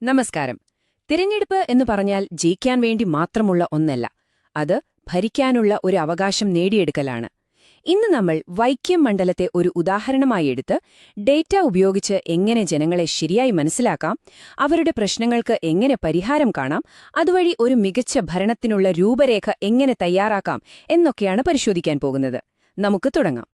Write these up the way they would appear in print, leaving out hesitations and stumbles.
നമസ്കാരം. തിരഞ്ഞെടുപ്പ് എന്ന് പറഞ്ഞാൽ ജയിക്കാൻ വേണ്ടി മാത്രമുള്ള ഒന്നല്ല. അത് ഭരിക്കാനുള്ള ഒരു അവകാശം നേടിയെടുക്കലാണ്. ഇന്ന് നമ്മൾ വൈക്കം മണ്ഡലത്തെ ഒരു ഉദാഹരണമായി എടുത്ത് ഡേറ്റ ഉപയോഗിച്ച് എങ്ങനെ ജനങ്ങളെ ശരിയായി മനസ്സിലാക്കാം, അവരുടെ പ്രശ്നങ്ങൾക്ക് എങ്ങനെ പരിഹാരം കാണാം, അതുവഴി ഒരു മികച്ച ഭരണത്തിനുള്ള രൂപരേഖ എങ്ങനെ തയ്യാറാക്കാം എന്നൊക്കെയാണ് പരിശോധിക്കാൻ പോകുന്നത്. നമുക്ക് തുടങ്ങാം.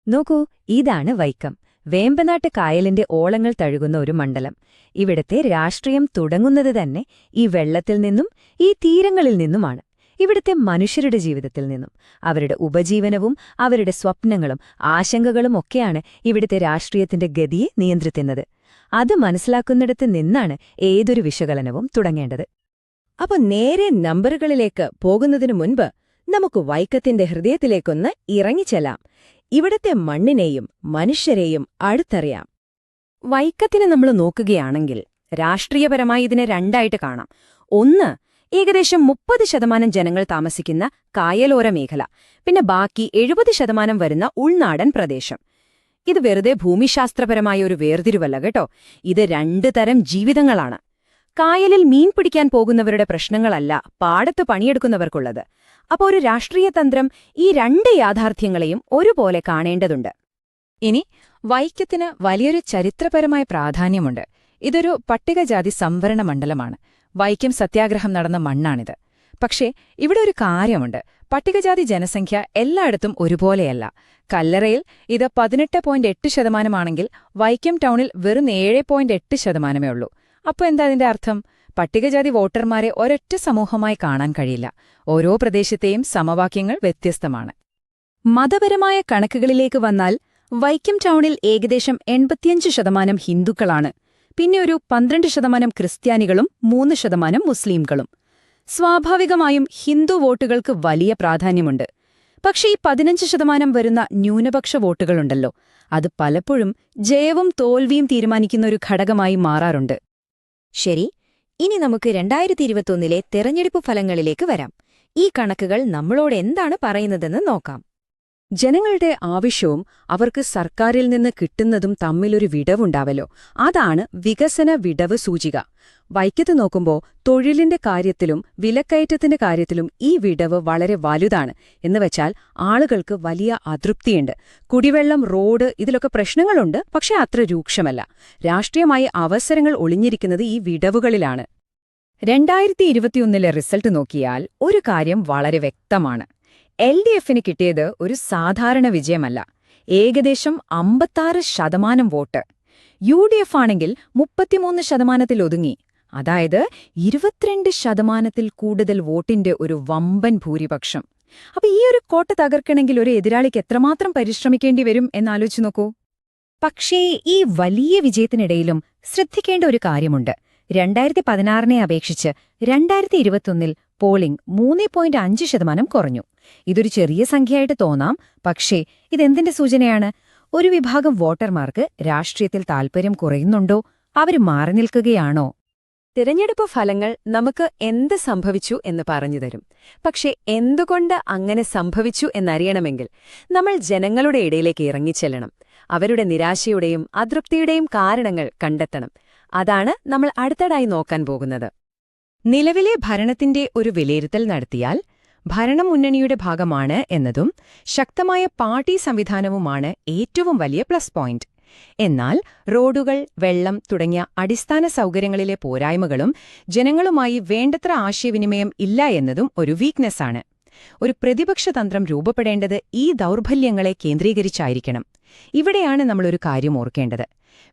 നോക്കൂ, ഇതാണ് വൈക്കം, വേമ്പനാട്ട് കായലിന്റെ ഓളങ്ങൾ തഴുകുന്ന ഒരു മണ്ഡലം. ഇവിടത്തെ രാഷ്ട്രീയം തുടങ്ങുന്നത് തന്നെ ഈ വെള്ളത്തിൽ നിന്നും ഈ തീരങ്ങളിൽ നിന്നുമാണ്. ഇവിടുത്തെ മനുഷ്യരുടെ ജീവിതത്തിൽ നിന്നും. അവരുടെ ഉപജീവനവും അവരുടെ സ്വപ്നങ്ങളും ആശങ്കകളും ഒക്കെയാണ് ഇവിടുത്തെ രാഷ്ട്രീയത്തിന്റെ ഗതിയെ നിയന്ത്രിക്കുന്നത്. അത് മനസ്സിലാക്കുന്നിടത്ത് നിന്നാണ് ഏതൊരു വിശകലനവും തുടങ്ങേണ്ടത്. അപ്പൊ നേരെ നമ്പറുകളിലേക്ക് പോകുന്നതിനു മുൻപ് നമുക്ക് വൈക്കത്തിന്റെ ഹൃദയത്തിലേക്കൊന്ന് ഇറങ്ങിച്ചെല്ലാം. ഇവിടത്തെ മണ്ണിനെയും മനുഷ്യരെയും അടുത്തറിയാം. വൈക്കത്തിനെ നമ്മൾ നോക്കുകയാണെങ്കിൽ രാഷ്ട്രീയപരമായി ഇതിനെ രണ്ടായിട്ട് കാണാം. ഒന്ന്, ഏകദേശം 30% ജനങ്ങൾ താമസിക്കുന്ന കായലോര മേഖല, പിന്നെ ബാക്കി 70% വരുന്ന ഉൾനാടൻ പ്രദേശം. ഇത് വെറുതെ ഭൂമിശാസ്ത്രപരമായ ഒരു വേർതിരിവല്ല കേട്ടോ, ഇത് രണ്ട് തരം ജീവിതങ്ങളാണ്. കായലിൽ മീൻ പിടിക്കാൻ പോകുന്നവരുടെ പ്രശ്നങ്ങളല്ല പാടത്ത് പണിയെടുക്കുന്നവർക്കുള്ളത്. അപ്പോൾ ഒരു രാഷ്ട്രീയ തന്ത്രം ഈ രണ്ട് യാഥാർത്ഥ്യങ്ങളെയും ഒരുപോലെ കാണേണ്ടതുണ്ട്. ഇനി വൈക്കത്തിന് വലിയൊരു ചരിത്രപരമായ പ്രാധാന്യമുണ്ട്. ഇതൊരു പട്ടികജാതി സംവരണ മണ്ഡലമാണ്. വൈക്കം സത്യാഗ്രഹം നടന്ന മണ്ണാണിത്. പക്ഷേ ഇവിടെ ഒരു കാര്യമുണ്ട്. പട്ടികജാതി ജനസംഖ്യ എല്ലായിടത്തും ഒരുപോലെയല്ല. കല്ലറയിൽ ഇത് 18.8% വൈക്കം ടൗണിൽ വെറും 7.8% ഉള്ളൂ. അപ്പോൾ എന്താ അതിന്റെ അർത്ഥം? പട്ടികജാതി വോട്ടർമാരെ ഒരൊറ്റ സമൂഹമായി കാണാൻ കഴിയില്ല. ഓരോ പ്രദേശത്തെയും സമവാക്യങ്ങൾ വ്യത്യസ്തമാണ്. മതപരമായ കണക്കുകളിലേക്ക് വന്നാൽ വൈക്കം ടൗണിൽ ഏകദേശം 85% ഹിന്ദുക്കളാണ്. പിന്നെ ഒരു 12% ക്രിസ്ത്യാനികളും 3% മുസ്ലിംകളും. സ്വാഭാവികമായും ഹിന്ദു വോട്ടുകൾക്ക് വലിയ പ്രാധാന്യമുണ്ട്. പക്ഷേ ഈ 15% വരുന്ന ന്യൂനപക്ഷ വോട്ടുകളുണ്ടല്ലോ, അത് പലപ്പോഴും ജയവും തോൽവിയും തീരുമാനിക്കുന്ന ഒരു ഘടകമായി മാറാറുണ്ട്. ശരി, ഇനി നമുക്ക് 2021 തെരഞ്ഞെടുപ്പ് ഫലങ്ങളിലേക്ക് വരാം. ഈ കണക്കുകൾ നമ്മളോട് എന്താണ് പറയുന്നതെന്ന് നോക്കാം. ജനങ്ങളുടെ ആവശ്യവും അവർക്ക് സർക്കാരിൽ നിന്ന് കിട്ടുന്നതും തമ്മിലൊരു വിടവുണ്ടാവല്ലോ, അതാണ് വികസന വിടവ് സൂചിക. വൈക്കത്ത് നോക്കുമ്പോൾ തൊഴിലിന്റെ കാര്യത്തിലും വിലക്കയറ്റത്തിന്റെ കാര്യത്തിലും ഈ വിടവ് വളരെ വലുതാണ്. എന്നുവെച്ചാൽ ആളുകൾക്ക് വലിയ അതൃപ്തിയുണ്ട്. കുടിവെള്ളം, റോഡ്, ഇതിലൊക്കെ പ്രശ്നങ്ങളുണ്ട്, പക്ഷെ അത്ര രൂക്ഷമല്ല. രാഷ്ട്രീയമായി അവസരങ്ങൾ ഒളിഞ്ഞിരിക്കുന്നത് ഈ വിടവുകളിലാണ്. 2021 റിസൾട്ട് നോക്കിയാൽ ഒരു കാര്യം വളരെ വ്യക്തമാണ്. LDFന് കിട്ടിയത് ഒരു സാധാരണ വിജയമല്ല. ഏകദേശം 56% വോട്ട്. UDF ആണെങ്കിൽ 33% ഒതുങ്ങി. അതായത് 22% കൂടുതൽ വോട്ടിന്റെ ഒരു വമ്പൻ ഭൂരിപക്ഷം. അപ്പൊ ഈ ഒരു കോട്ട തകർക്കണമെങ്കിൽ ഒരു എതിരാളിക്ക് എത്രമാത്രം പരിശ്രമിക്കേണ്ടി വരും എന്നാലോചിച്ചു നോക്കൂ. പക്ഷേ ഈ വലിയ വിജയത്തിനിടയിലും ശ്രദ്ധിക്കേണ്ട ഒരു കാര്യമുണ്ട്. 2016 അപേക്ഷിച്ച് 2021 പോളിംഗ് 3.5% കുറഞ്ഞു. ഇതൊരു ചെറിയ സംഖ്യയായിട്ട് തോന്നാം, പക്ഷേ ഇതെന്തിന്റെ സൂചനയാണ്? ഒരു വിഭാഗം വോട്ടർമാർക്ക് രാഷ്ട്രീയത്തിൽ താൽപര്യം കുറയുന്നുണ്ടോ? അവർ മാറി നിൽക്കുകയാണോ? തിരഞ്ഞെടുപ്പ് ഫലങ്ങൾ നമുക്ക് എന്ത് സംഭവിച്ചു എന്ന് പറഞ്ഞുതരും. പക്ഷെ എന്തുകൊണ്ട് അങ്ങനെ സംഭവിച്ചു എന്നറിയണമെങ്കിൽ നമ്മൾ ജനങ്ങളുടെ ഇടയിലേക്ക് ഇറങ്ങിച്ചെല്ലണം. അവരുടെ നിരാശയുടെയും അതൃപ്തിയുടെയും കാരണങ്ങൾ കണ്ടെത്തണം. അതാണ് നമ്മൾ അടുത്തതായി നോക്കാൻ പോകുന്നത്. നിലവിലെ ഭരണത്തിന്റെ ഒരു വിലയിരുത്തൽ നടത്തിയാൽ ഭരണം മുന്നണിയുടെ ഭാഗമാണ് എന്നതും ശക്തമായ പാർട്ടി സംവിധാനവുമാണ് ഏറ്റവും വലിയ പ്ലസ് പോയിന്റ്. എന്നാൽ റോഡുകൾ, വെള്ളം തുടങ്ങിയ അടിസ്ഥാന സൗകര്യങ്ങളിലെ പോരായ്മകളും ജനങ്ങളുമായി വേണ്ടത്ര ആശയവിനിമയം ഇല്ല എന്നതും ഒരു വീക്ക്നെസ്സാണ്. ഒരു പ്രതിപക്ഷ തന്ത്രം രൂപപ്പെടേണ്ടത് ഈ ദൗർബല്യങ്ങളെ കേന്ദ്രീകരിച്ചായിരിക്കണം. ഇവിടെയാണ് നമ്മളൊരു കാര്യം ഓർക്കേണ്ടത്.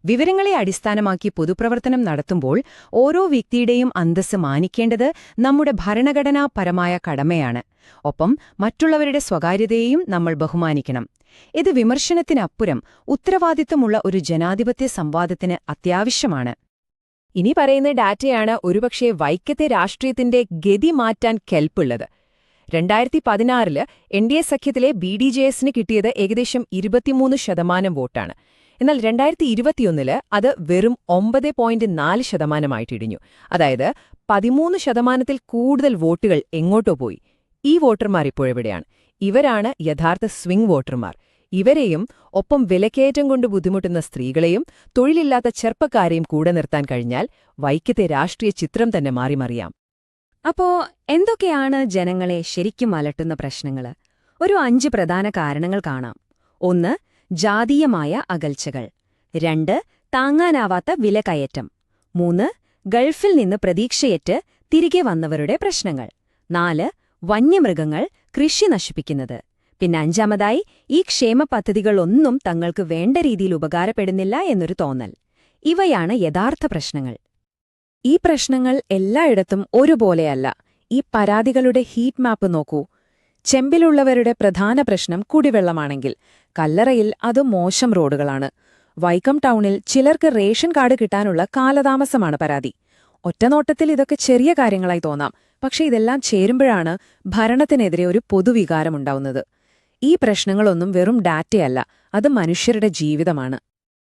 വിവരങ്ങളെ അടിസ്ഥാനമാക്കി പൊതുപ്രവർത്തനം നടത്തുമ്പോൾ ഓരോ വ്യക്തിയുടെയും അന്തസ്സ് മാനിക്കേണ്ടത് നമ്മുടെ ഭരണഘടനാപരമായ കടമയാണ്. ഒപ്പം മറ്റുള്ളവരുടെ സ്വകാര്യതയെയും നമ്മൾ ബഹുമാനിക്കണം. ഇത് വിമർശനത്തിനപ്പുറം ഉത്തരവാദിത്തമുള്ള ഒരു ജനാധിപത്യ സംവാദത്തിന് അത്യാവശ്യമാണ്. ഇനി പറയുന്ന ഡാറ്റയാണ് ഒരുപക്ഷെ വൈക്കത്തെ രാഷ്ട്രീയത്തിന്റെ ഗതി മാറ്റാൻ കെൽപ്പുള്ളത്. 2016 NDA സഖ്യത്തിലെ BDJSന് കിട്ടിയത് ഏകദേശം 23% വോട്ടാണ്. എന്നാൽ 2021 അത് വെറും 9.4% ഇടിഞ്ഞു. അതായത് 13% കൂടുതൽ വോട്ടുകൾ എങ്ങോട്ടോ പോയി. ഈ വോട്ടർമാർ ഇപ്പോഴെവിടെയാണ്? ഇവരാണ് യഥാർത്ഥ സ്വിംഗ് വോട്ടർമാർ. ഇവരെയും ഒപ്പം വിലക്കയറ്റം കൊണ്ട് ബുദ്ധിമുട്ടുന്ന സ്ത്രീകളെയും തൊഴിലില്ലാത്ത ചെറുപ്പക്കാരെയും കൂടെ നിർത്താൻ കഴിഞ്ഞാൽ വൈക്കത്തെ രാഷ്ട്രീയ ചിത്രം തന്നെ മാറിമറിയാം. അപ്പോ എന്തൊക്കെയാണ് ജനങ്ങളെ ശരിക്കും അലട്ടുന്ന പ്രശ്നങ്ങള്? ഒരു 5 പ്രധാന കാരണങ്ങൾ കാണാം. 1. ജാതീയമായ അകൽച്ചകൾ. 2. താങ്ങാനാവാത്ത വിലക്കയറ്റം. 3. ഗൾഫിൽ നിന്ന് പ്രതീക്ഷയേറ്റ് തിരികെ വന്നവരുടെ പ്രശ്നങ്ങൾ. 4. വന്യമൃഗങ്ങൾ കൃഷി നശിപ്പിക്കുന്നത്. പിന്നെ 5-മതായി ഈ ക്ഷേമ പദ്ധതികളൊന്നും തങ്ങൾക്ക് വേണ്ട രീതിയിൽ ഉപകാരപ്പെടുന്നില്ല എന്നൊരു തോന്നൽ. ഇവയാണ് യഥാർത്ഥ പ്രശ്നങ്ങൾ. ഈ പ്രശ്നങ്ങൾ എല്ലായിടത്തും ഒരുപോലെയല്ല. ഈ പരാതികളുടെ ഹീറ്റ് മാപ്പ് നോക്കൂ. ചെമ്പിലുള്ളവരുടെ പ്രധാന പ്രശ്നം കുടിവെള്ളമാണെങ്കിൽ കല്ലറയിൽ അത് മോശം റോഡുകളാണ്. വൈക്കം ടൗണിൽ ചിലർക്ക് റേഷൻ കാർഡ് കിട്ടാനുള്ള കാലതാമസമാണ് പരാതി. ഒറ്റനോട്ടത്തിൽ ഇതൊക്കെ ചെറിയ കാര്യങ്ങളായി തോന്നാം, പക്ഷെ ഇതെല്ലാം ചേരുമ്പോഴാണ് ഭരണത്തിനെതിരെ ഒരു പൊതുവികാരമുണ്ടാവുന്നത്. ഈ പ്രശ്നങ്ങളൊന്നും വെറും ഡാറ്റയല്ല, അത് മനുഷ്യരുടെ ജീവിതമാണ്.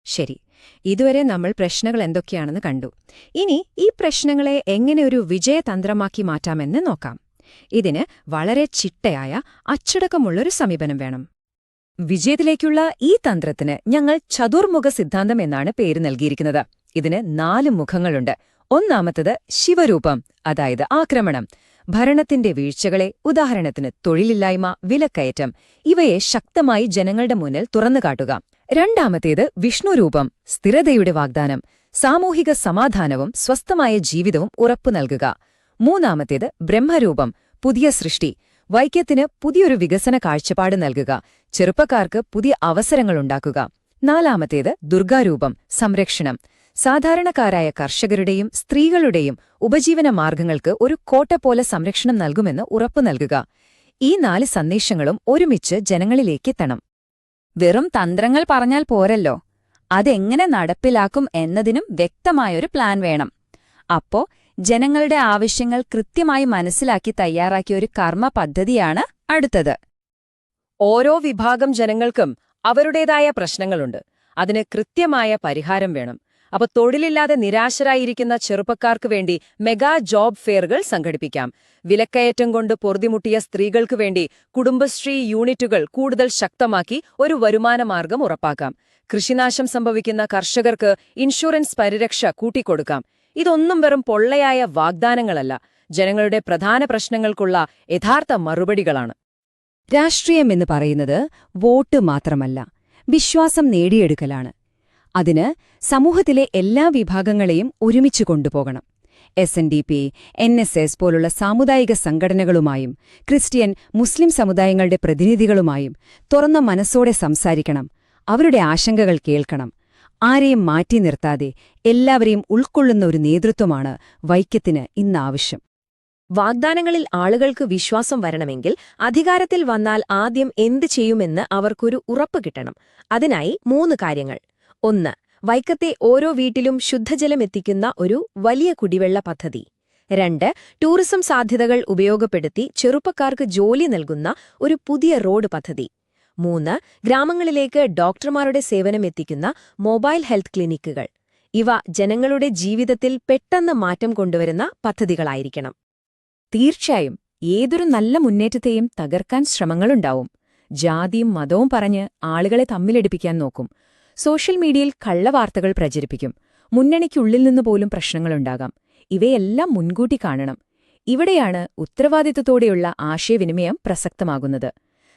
ശരി, ഇതുവരെ നമ്മൾ പ്രശ്നങ്ങൾ എന്തൊക്കെയാണെന്ന് കണ്ടു. ഇനി ഈ പ്രശ്നങ്ങളെ എങ്ങനെ ഒരു വിജയതന്ത്രമാക്കി മാറ്റാമെന്ന് നോക്കാം. ഇതിന് വളരെ ചിട്ടയായ അച്ചടക്കമുള്ളൊരു സമീപനം വേണം. വിജയത്തിലേക്കുള്ള ഈ തന്ത്രത്തിന് ഞങ്ങൾ ചതുർമുഖ സിദ്ധാന്തം എന്നാണ് പേര് നൽകിയിരിക്കുന്നത്. ഇതിന് 4 മുഖങ്ങളുണ്ട്. ഒന്നാമത്തത് ശിവരൂപം, അതായത് ആക്രമണം. ഭരണത്തിന്റെ വീഴ്ചകളെ, ഉദാഹരണത്തിന് തൊഴിലില്ലായ്മ, വിലക്കയറ്റം, ഇവയെ ശക്തമായി ജനങ്ങളുടെ മുന്നിൽ തുറന്നുകാട്ടുക. രണ്ടാമത്തേത് വിഷ്ണുരൂപം, സ്ഥിരതയുടെ വാഗ്ദാനം, സാമൂഹിക സമാധാനവും സ്വസ്ഥമായ ജീവിതവും ഉറപ്പു നൽകുക. മൂന്നാമത്തേത് ബ്രഹ്മരൂപം, പുതിയ സൃഷ്ടി, വൈക്കത്തിന് പുതിയൊരു വികസന കാഴ്ചപ്പാട് നൽകുക, ചെറുപ്പക്കാർക്ക് പുതിയ അവസരങ്ങളുണ്ടാക്കുക. നാലാമത്തേത് ദുർഗാരൂപം, സംരക്ഷണം, സാധാരണക്കാരായ കർഷകരുടെയും സ്ത്രീകളുടെയും ഉപജീവന മാർഗങ്ങൾക്ക് ഒരു കോട്ട പോലെ സംരക്ഷണം നൽകുമെന്ന് ഉറപ്പു നൽകുക. ഈ 4 സന്ദേശങ്ങളും ഒരുമിച്ച് ജനങ്ങളിലേക്കെത്തണം. വെറും തന്ത്രങ്ങൾ പറഞ്ഞാൽ പോരല്ലോ, അതെങ്ങനെ നടപ്പിലാക്കും എന്നതിനും വ്യക്തമായൊരു പ്ലാൻ വേണം. അപ്പോ ജനങ്ങളുടെ ആവശ്യങ്ങൾ കൃത്യമായി മനസ്സിലാക്കി തയ്യാറാക്കിയ ഒരു കർമ്മ പദ്ധതിയാണ് അടുത്തത്. ഓരോ വിഭാഗം ജനങ്ങൾക്കും അവരുടേതായ പ്രശ്നങ്ങളുണ്ട്. അതിന് കൃത്യമായ പരിഹാരം വേണം. അപ്പൊ തൊഴിലില്ലാതെ നിരാശരായിരിക്കുന്ന ചെറുപ്പക്കാർക്ക് വേണ്ടി മെഗാ ജോബ് ഫെയറുകൾ സംഘടിപ്പിക്കാം. വിലക്കയറ്റം കൊണ്ട് പൊറുതിമുട്ടിയ സ്ത്രീകൾക്ക് വേണ്ടി കുടുംബശ്രീ യൂണിറ്റുകൾ കൂടുതൽ ശക്തമാക്കി ഒരു വരുമാനമാർഗം ഉറപ്പാക്കാം. കൃഷിനാശം സംഭവിക്കുന്ന കർഷകർക്ക് ഇൻഷുറൻസ് പരിരക്ഷ കൂട്ടിക്കൊടുക്കാം. ഇതൊന്നും വെറും പൊള്ളയായ വാഗ്ദാനങ്ങളല്ല, ജനങ്ങളുടെ പ്രധാന പ്രശ്നങ്ങൾക്കുള്ള യഥാർത്ഥ മറുപടികളാണ്. രാഷ്ട്രീയമെന്ന് പറയുന്നത് വോട്ട് മാത്രമല്ല, വിശ്വാസം നേടിയെടുക്കലാണ്. അതിന് സമൂഹത്തിലെ എല്ലാ വിഭാഗങ്ങളെയും ഒരുമിച്ചു കൊണ്ടുപോകണം. SNDP, NSS പോലുള്ള സാമുദായിക സംഘടനകളുമായും ക്രിസ്ത്യൻ, മുസ്ലിം സമുദായങ്ങളുടെ പ്രതിനിധികളുമായും തുറന്ന മനസ്സോടെ സംസാരിക്കണം. അവരുടെ ആശങ്കകൾ കേൾക്കണം. ആരെയും മാറ്റി നിർത്താതെ എല്ലാവരെയും ഉൾക്കൊള്ളുന്ന ഒരു നേതൃത്വമാണ് വൈക്കത്തിന് ഇന്നാവശ്യം. വാഗ്ദാനങ്ങളിൽ ആളുകൾക്ക് വിശ്വാസം വരണമെങ്കിൽ അധികാരത്തിൽ വന്നാൽ ആദ്യം എന്ത് ചെയ്യുമെന്ന് അവർക്കൊരു ഉറപ്പ് കിട്ടണം. അതിനായി 3 കാര്യങ്ങൾ. 1. വൈക്കത്തെ ഓരോ വീട്ടിലും ശുദ്ധജലം എത്തിക്കുന്ന ഒരു വലിയ കുടിവെള്ള പദ്ധതി. 2. ടൂറിസം സാധ്യതകൾ ഉപയോഗപ്പെടുത്തി ചെറുപ്പക്കാർക്ക് ജോലി നൽകുന്ന ഒരു പുതിയ റോഡ് പദ്ധതി. 3. ഗ്രാമങ്ങളിലേക്ക് ഡോക്ടർമാരുടെ സേവനമെത്തിക്കുന്ന മൊബൈൽ ഹെൽത്ത് ക്ലിനിക്കുകൾ. ഇവ ജനങ്ങളുടെ ജീവിതത്തിൽ പെട്ടെന്ന് മാറ്റം കൊണ്ടുവരുന്ന പദ്ധതികളായിരിക്കണം. തീർച്ചയായും ഏതൊരു നല്ല മുന്നേറ്റത്തെയും തകർക്കാൻ ശ്രമങ്ങളുണ്ടാവും. ജാതിയും മതവും പറഞ്ഞ് ആളുകളെ തമ്മിലടിപ്പിക്കാൻ നോക്കും. സോഷ്യൽ മീഡിയയിൽ കള്ളവാർത്തകൾ പ്രചരിപ്പിക്കും. മുന്നണിക്കുള്ളിൽ നിന്നുപോലും പ്രശ്നങ്ങളുണ്ടാകാം. ഇവയെല്ലാം മുൻകൂട്ടി കാണണം. ഇവിടെയാണ് ഉത്തരവാദിത്തത്തോടെയുള്ള ആശയവിനിമയം പ്രസക്തമാകുന്നത്.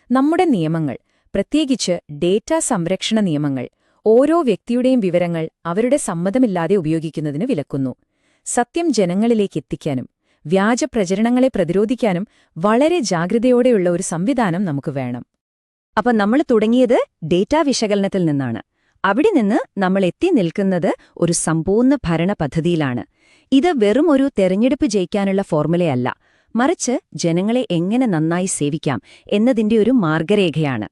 നമ്മുടെ നിയമങ്ങൾ, പ്രത്യേകിച്ച് ഡേറ്റാ സംരക്ഷണ നിയമങ്ങൾ, ഓരോ വ്യക്തിയുടെയും വിവരങ്ങൾ അവരുടെ സമ്മതമില്ലാതെ ഉപയോഗിക്കുന്നതിന് വിലക്കുന്നു. സത്യം ജനങ്ങളിലേക്കെത്തിക്കാനും വ്യാജ പ്രചരണങ്ങളെ പ്രതിരോധിക്കാനും വളരെ ജാഗ്രതയോടെയുള്ള ഒരു സംവിധാനം നമുക്ക് വേണം. അപ്പൊ നമ്മൾ തുടങ്ങിയത് ഡേറ്റാ വിശകലനത്തിൽ നിന്നാണ്. അവിടെ നിന്ന് നമ്മൾ എത്തി നിൽക്കുന്നത് ഒരു സമ്പൂർണ്ണ ഭരണ പദ്ധതിയിലാണ്. ഇത് വെറും ഒരു തെരഞ്ഞെടുപ്പ് ജയിക്കാനുള്ള ഫോർമുലയല്ല, മറിച്ച് ജനങ്ങളെ എങ്ങനെ നന്നായി സേവിക്കാം എന്നതിന്റെ ഒരു മാർഗരേഖയാണ്.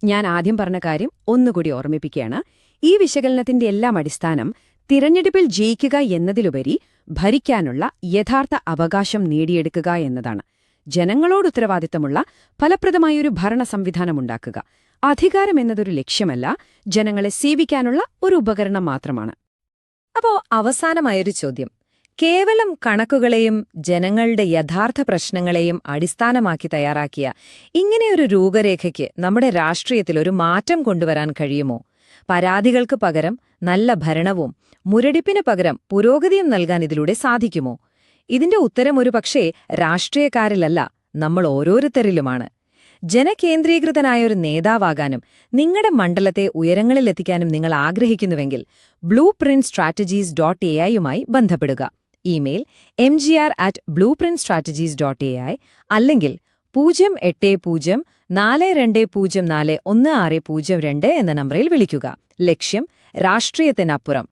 ഞാൻ ആദ്യം പറഞ്ഞ കാര്യം ഒന്നുകൂടി ഓർമ്മിപ്പിക്കുകയാണ്. ഈ വിശകലനത്തിന്റെ എല്ലാം അടിസ്ഥാനം തിരഞ്ഞെടുപ്പിൽ ജയിക്കുക എന്നതിലുപരി ഭരിക്കാനുള്ള യഥാർത്ഥ അവകാശം നേടിയെടുക്കുക എന്നതാണ്. ജനങ്ങളോട് ഉത്തരവാദിത്തമുള്ള ഫലപ്രദമായൊരു ഭരണ സംവിധാനമുണ്ടാക്കുക. അധികാരം എന്നതൊരു ലക്ഷ്യമല്ല, ജനങ്ങളെ സേവിക്കാനുള്ള ഒരു ഉപകരണം മാത്രമാണ്. അപ്പോ അവസാനമായൊരു ചോദ്യം. കേവലം കണക്കുകളെയും ജനങ്ങളുടെ യഥാർത്ഥ പ്രശ്നങ്ങളെയും അടിസ്ഥാനമാക്കി തയ്യാറാക്കിയ ഇങ്ങനെയൊരു രൂപരേഖയ്ക്ക് നമ്മുടെ രാഷ്ട്രീയത്തിൽ ഒരു മാറ്റം കൊണ്ടുവരാൻ കഴിയുമോ? പരാതികൾക്ക് പകരം നല്ല ഭരണവും മുരടിപ്പിന് പകരം പുരോഗതിയും നൽകാൻ ഇതിലൂടെ സാധിക്കുമോ? ഇതിന്റെ ഉത്തരം ഒരുപക്ഷേ രാഷ്ട്രീയക്കാരിലല്ല, നമ്മൾ ഓരോരുത്തരിലുമാണ്. ജനകേന്ദ്രീകൃതനായൊരു നേതാവാകാനും നിങ്ങളുടെ മണ്ഡലത്തെ ഉയരങ്ങളിലെത്തിക്കാനും നിങ്ങൾ ആഗ്രഹിക്കുന്നുവെങ്കിൽ blueprintstrategies.ai-യുമായി ബന്ധപ്പെടുക. ഇമെയിൽ mgr@blueprintstrategies.ai അല്ലെങ്കിൽ 08042041602 എന്ന നമ്പറിൽ വിളിക്കുക. ലക്ഷ്യം രാഷ്ട്രീയത്തിനപ്പുറം